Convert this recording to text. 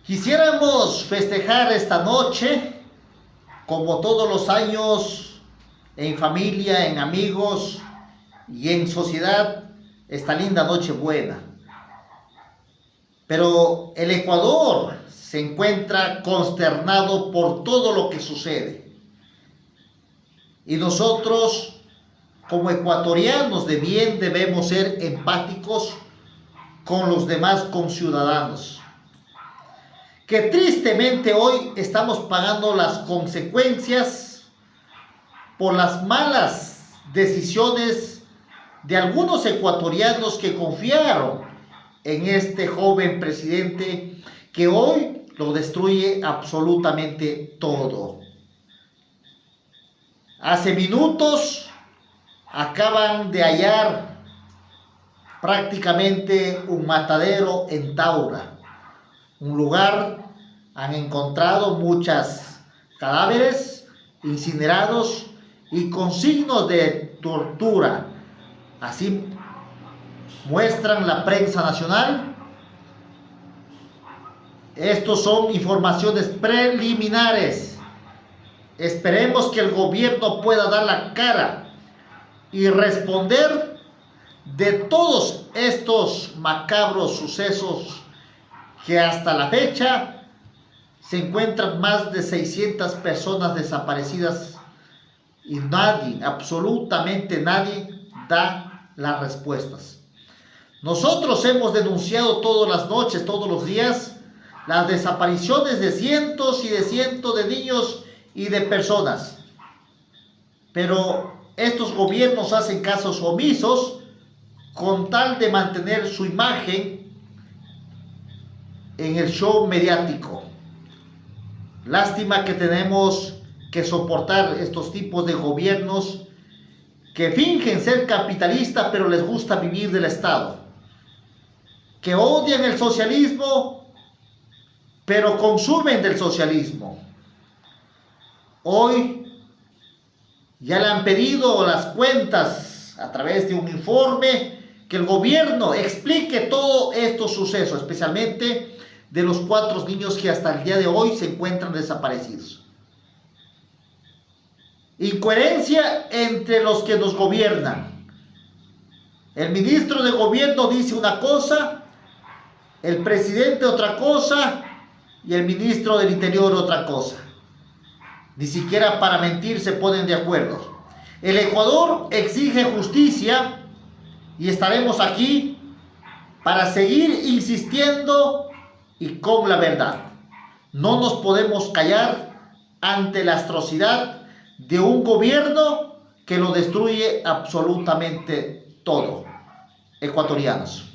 Quisiéramos festejar esta noche, como todos los años, en familia, en amigos y en sociedad, esta linda noche buena. Pero el Ecuador se encuentra consternado por todo lo que sucede. Y nosotros, como ecuatorianos de bien, debemos ser empáticos con los demás conciudadanos, que tristemente hoy estamos pagando las consecuencias por las malas decisiones de algunos ecuatorianos que confiaron en este joven presidente que hoy lo destruye absolutamente todo. Hace minutos acaban de hallar prácticamente un matadero en Taura, un lugar. Han encontrado muchos cadáveres incinerados y con signos de tortura. Así muestran la prensa nacional. Estos son informaciones preliminares. Esperemos que el gobierno pueda dar la cara y responder de todos estos macabros sucesos que hasta la fecha se encuentran más de 600 personas desaparecidas y nadie, absolutamente nadie, da las respuestas. Nosotros hemos denunciado todas las noches, todos los días, las desapariciones de cientos y de cientos de niños y de personas. Pero estos gobiernos hacen casos omisos con tal de mantener su imagen en el show mediático. Lástima que tenemos que soportar estos tipos de gobiernos que fingen ser capitalistas pero les gusta vivir del Estado, que odian el socialismo pero consumen del socialismo. Hoy ya le han pedido las cuentas a través de un informe, que el gobierno explique todos estos sucesos, especialmente de los 4 niños que hasta el día de hoy se encuentran desaparecidos. Incoherencia entre los que nos gobiernan. El ministro de gobierno dice una cosa, el presidente otra cosa y el ministro del interior otra cosa. Ni siquiera para mentir se ponen de acuerdo. El Ecuador exige justicia y estaremos aquí para seguir insistiendo y con la verdad. No nos podemos callar ante la atrocidad de un gobierno que lo destruye absolutamente todo. Ecuatorianos.